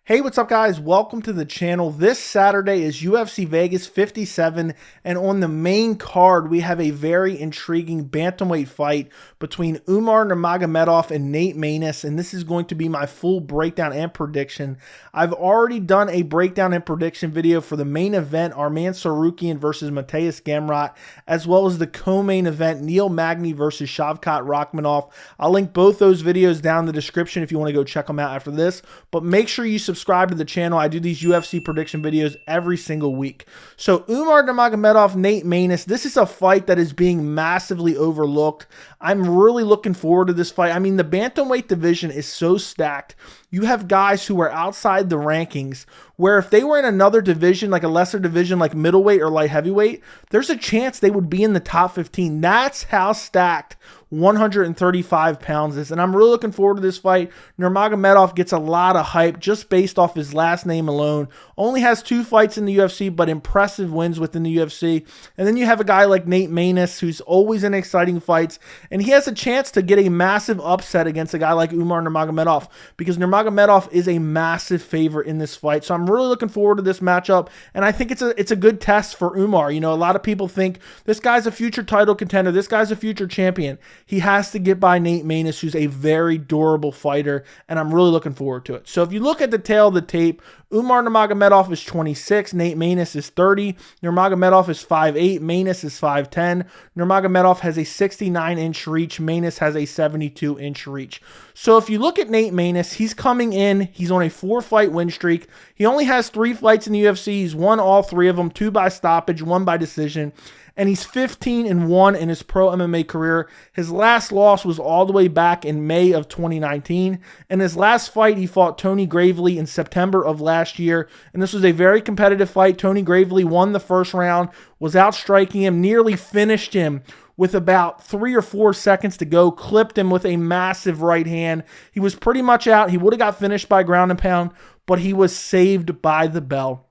Hey, what's up guys? Welcome to the channel. This Saturday is UFC Vegas 57, and on the main card we have a very intriguing bantamweight fight between Umar Nurmagomedov and Nate Maness, and this is going to be my full breakdown and prediction. I've already done a breakdown and prediction video for the main event, Arman Tsarukyan versus Mateusz Gamrot, as well as the co-main event, Neil Magny versus Shavkat Rakhmonov. I'll link both those videos down in the description if you want to go check them out after this, but make sure you subscribe to the channel. I do these UFC prediction videos every single week. So Umar Nurmagomedov, Nate Maness, this is a fight that is being massively overlooked. I'm really looking forward to this fight. I mean, the bantamweight division is so stacked. You have guys who are outside the rankings where if they were in another division, like a lesser division like middleweight or light heavyweight, there's a chance they would be in the top 15. That's how stacked 135 pounds is. And I'm really looking forward to this fight. Nurmagomedov gets a lot of hype just based off his last name alone. Only has 2 fights in the UFC, but impressive wins within the UFC. And then you have a guy like Nate Maness, who's always in exciting fights, and he has a chance to get a massive upset against a guy like Umar Nurmagomedov, because Nurmagomedov is a massive favorite in this fight. So I'm really looking forward to this matchup, and I think it's a good test for Umar. You know, a lot of people think this guy's a future title contender, this guy's a future champion. He has to get by Nate Maness, who's a very durable fighter, and I'm really looking forward to it. So if you look at the tail of the tape, Umar Nurmagomedov is 26, Nate Maness is 30, Nurmagomedov is 5'8", Maness is 5'10". Nurmagomedov has a 69-inch reach, Maness has a 72-inch reach. So if you look at Nate Maness, he's coming in, he's on a 4-fight win streak. He only has 3 fights in the UFC. He's won all 3 of them, 2 by stoppage, 1 by decision. And he's 15-1 in his pro MMA career. His last loss was all the way back in May of 2019. In his last fight, he fought Tony Gravely in September of last year. And this was a very competitive fight. Tony Gravely won the first round, was outstriking him, nearly finished him with about 3 or 4 seconds to go, clipped him with a massive right hand. He was pretty much out. He would have got finished by ground and pound, but he was saved by the bell.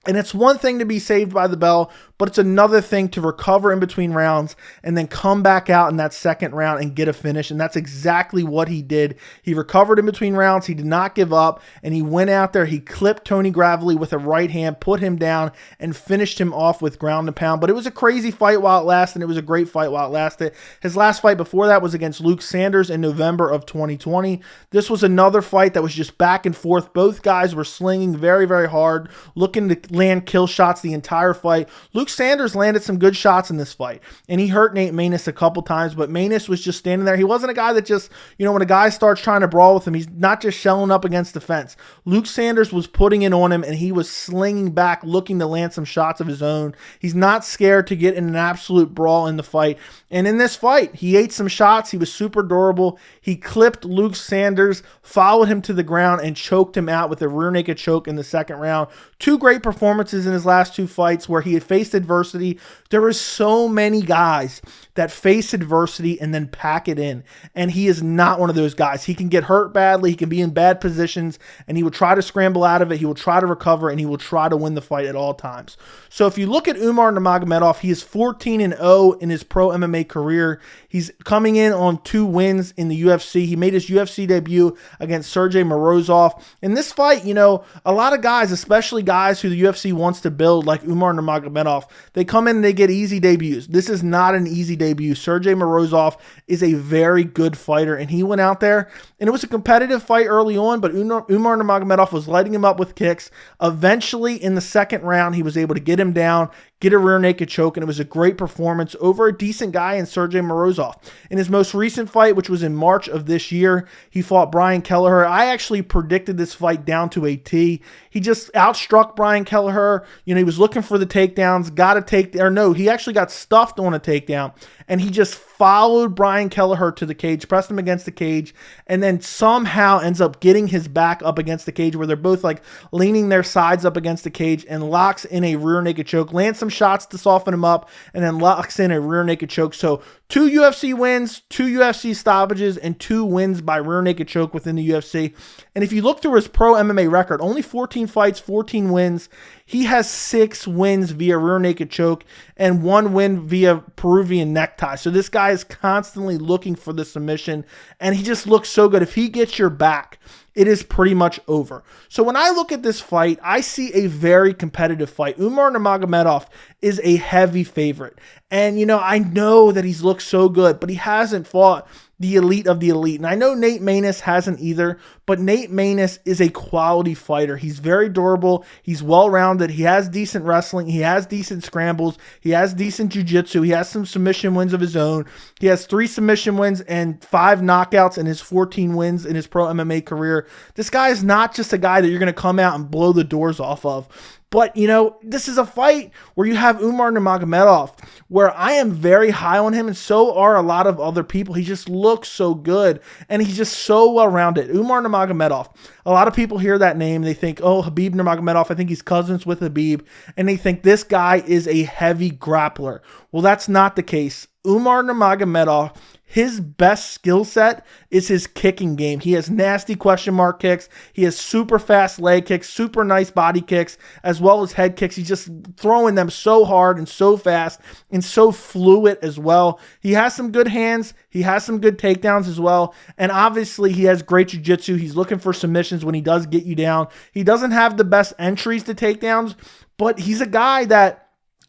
And it's one thing to be saved by the bell, but it's another thing to recover in between rounds and then come back out in that second round and get a finish. And that's exactly what he did. He recovered in between rounds. He did not give up, and he went out there. He clipped Tony Gravely with a right hand, put him down, and finished him off with ground and pound. But it was a crazy fight while it lasted, and it was a great fight while it lasted. His last fight before that was against Luke Sanders in November of 2020. This was another fight that was just back and forth. Both guys were slinging very, very hard, looking to land kill shots the entire fight. Luke Sanders landed some good shots in this fight, and he hurt Nate Maness a couple times, but Maness was just standing there. He wasn't a guy that just, you know, when a guy starts trying to brawl with him, he's not just shelling up against the fence. Luke Sanders was putting it on him, and he was slinging back, looking to land some shots of his own. He's not scared to get in an absolute brawl in the fight. And in this fight, he ate some shots. He was super durable. He clipped Luke Sanders, followed him to the ground, and choked him out with a rear naked choke in the second round. 2 great performances in his last 2 fights where he had faced adversity. There are so many guys that face adversity and then pack it in, and he is not one of those guys. He can get hurt badly, he can be in bad positions, and he will try to scramble out of it, he will try to recover, and he will try to win the fight at all times. So if you look at Umar Nurmagomedov, he is 14-0 in his pro MMA career. He's coming in on 2 wins in the UFC. He made his UFC debut against Sergey Morozov. In this fight, you know, a lot of guys, especially guys who the UFC wants to build, like Umar Nurmagomedov, they come in and they get easy debuts. This is not an easy debut. Sergey Morozov is a very good fighter, and he went out there, and it was a competitive fight early on, but Umar Nurmagomedov was lighting him up with kicks. Eventually, in the second round, he was able to get him down, get a rear naked choke, and it was a great performance over a decent guy in Sergey Morozov. In his most recent fight, which was in March of this year, he fought Brian Kelleher. I actually predicted this fight down to a T. He just outstruck Brian Kelleher. You know, he was looking for the takedowns, got a takedown, or no, he actually got stuffed on a takedown, and he just followed Brian Kelleher to the cage, pressed him against the cage, and then somehow ends up getting his back up against the cage where they're both like leaning their sides up against the cage, and locks in a rear naked choke, lands some shots to soften him up, and then locks in a rear naked choke. So 2 UFC wins, 2 UFC stoppages, and 2 wins by rear naked choke within the UFC. And if you look through his pro MMA record, only 14 fights, 14 wins. He has 6 wins via rear naked choke and 1 win via Peruvian necktie. So this guy is constantly looking for the submission, and he just looks so good. If he gets your back, it is pretty much over. So when I look at this fight, I see a very competitive fight. Umar Nurmagomedov is a heavy favorite. And, I know that he's looked so good, but he hasn't fought the elite of the elite. And I know Nate Maness hasn't either, but Nate Maness is a quality fighter. He's very durable. He's well-rounded. He has decent wrestling. He has decent scrambles. He has decent jiu-jitsu. He has some submission wins of his own. He has 3 submission wins and 5 knockouts in his 14 wins in his pro MMA career. This guy is not just a guy that you're going to come out and blow the doors off of. But, this is a fight where you have Umar Nurmagomedov, where I am very high on him, and so are a lot of other people. He just looks so good, and he's just so well-rounded. Umar Nurmagomedov, a lot of people hear that name. They think, oh, Khabib Nurmagomedov, I think he's cousins with Khabib, and they think this guy is a heavy grappler. Well, that's not the case. Umar Nurmagomedov, his best skill set is his kicking game. He has nasty question mark kicks. He has super fast leg kicks, super nice body kicks, as well as head kicks. He's just throwing them so hard and so fast and so fluid as well. He has some good hands. He has some good takedowns as well. And obviously he has great jiu-jitsu. He's looking for submissions when he does get you down. He doesn't have the best entries to takedowns, but he's a guy that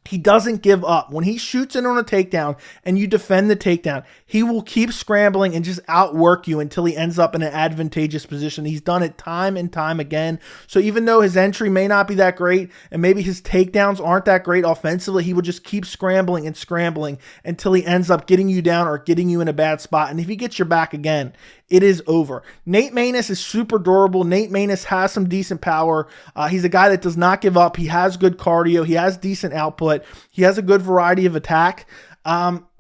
he doesn't give up. When he shoots in on a takedown and you defend the takedown, he will keep scrambling and just outwork you until he ends up in an advantageous position. He's done it time and time again. So even though his entry may not be that great and maybe his takedowns aren't that great offensively, he will just keep scrambling and scrambling until he ends up getting you down or getting you in a bad spot. And if he gets your back again, it is over. Nate Maness is super durable. Nate Maness has some decent power. He's a guy that does not give up. He has good cardio. He has decent output. He has a good variety of attack.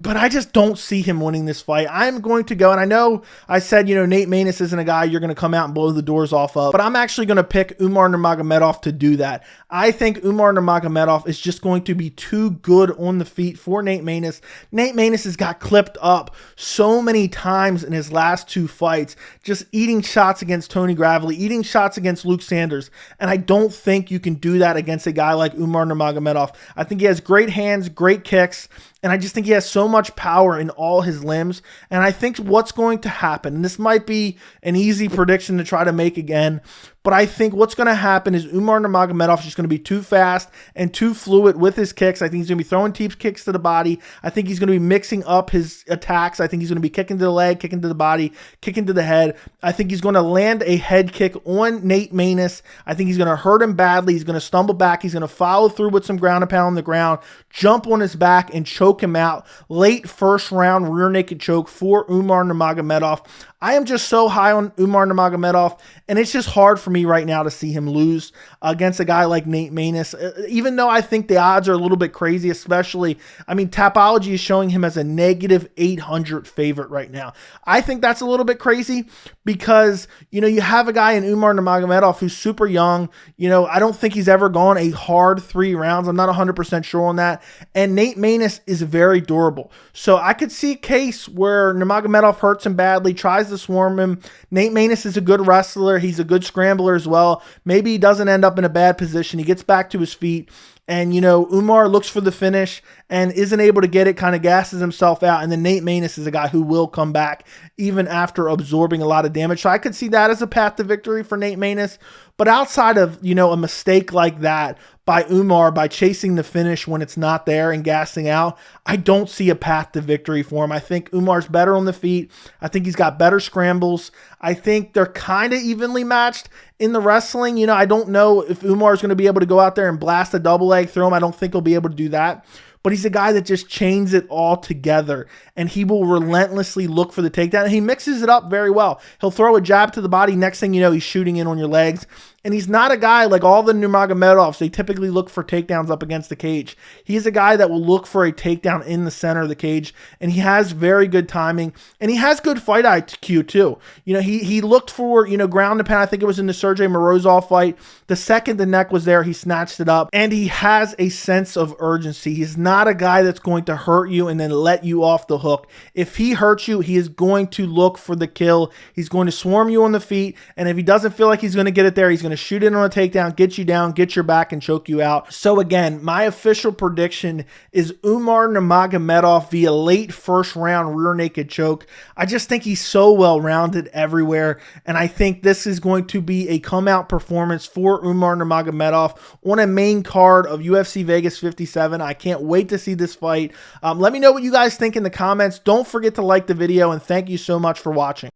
But I just don't see him winning this fight. I'm going to go, and I know I said, Nate Maness isn't a guy you're going to come out and blow the doors off of, but I'm actually going to pick Umar Nurmagomedov to do that. I think Umar Nurmagomedov is just going to be too good on the feet for Nate Maness. Nate Maness has got clipped up so many times in his last 2 fights, just eating shots against Tony Gravely, eating shots against Luke Sanders, and I don't think you can do that against a guy like Umar Nurmagomedov. I think he has great hands, great kicks, and I just think he has so much power in all his limbs. And I think what's going to happen, and this might be an easy prediction to try to make again, but I think what's going to happen is Umar Nurmagomedov is just going to be too fast and too fluid with his kicks. I think he's going to be throwing deep kicks to the body. I think he's going to be mixing up his attacks. I think he's going to be kicking to the leg, kicking to the body, kicking to the head. I think he's going to land a head kick on Nate Maness. I think he's going to hurt him badly. He's going to stumble back. He's going to follow through with some ground and pound on the ground, jump on his back, and choke him out. Late first round rear naked choke for Umar Nurmagomedov. I am just so high on Umar Nurmagomedov, and it's just hard for me right now to see him lose against a guy like Nate Maness, even though I think the odds are a little bit crazy, especially, Tapology is showing him as a -800 favorite right now. I think that's a little bit crazy because, you have a guy in Umar Nurmagomedov who's super young. I don't think he's ever gone a hard 3 rounds. I'm not 100% sure on that. And Nate Maness is very durable. So I could see a case where Nurmagomedov hurts him badly, tries to swarm him. Nate Maness is a good wrestler. He's a good scrambler as well. Maybe he doesn't end up in a bad position. He gets back to his feet. And, Umar looks for the finish and isn't able to get it, kind of gasses himself out. And then Nate Maness is a guy who will come back even after absorbing a lot of damage. So I could see that as a path to victory for Nate Maness. But outside of, a mistake like that by Umar, by chasing the finish when it's not there and gassing out, I don't see a path to victory for him. I think Umar's better on the feet. I think he's got better scrambles. I think they're kind of evenly matched in the wrestling. I don't know if Umar's going to be able to go out there and blast a double leg through him. I don't think he'll be able to do that. But he's a guy that just chains it all together, and he will relentlessly look for the takedown, and he mixes it up very well. He'll throw a jab to the body. Next thing you know, he's shooting in on your legs. And he's not a guy like all the Nurmagomedovs. They typically look for takedowns up against the cage. He's a guy that will look for a takedown in the center of the cage, and he has very good timing, and he has good fight IQ too. He looked for, ground and pound. I think it was in the Sergey Morozov fight. The second the neck was there, he snatched it up, and he has a sense of urgency. He's not a guy that's going to hurt you and then let you off the hook. If he hurts you, he is going to look for the kill. He's going to swarm you on the feet, and if he doesn't feel like he's going to get it there, he's going going to shoot in on a takedown, get you down, get your back, and choke you out. So again, my official prediction is Umar Nurmagomedov via late first round rear naked choke. I just think he's so well-rounded everywhere, and I think this is going to be a come-out performance for Umar Nurmagomedov on a main card of UFC Vegas 57. I can't wait to see this fight. Let me know what you guys think in the comments. Don't forget to like the video, and thank you so much for watching.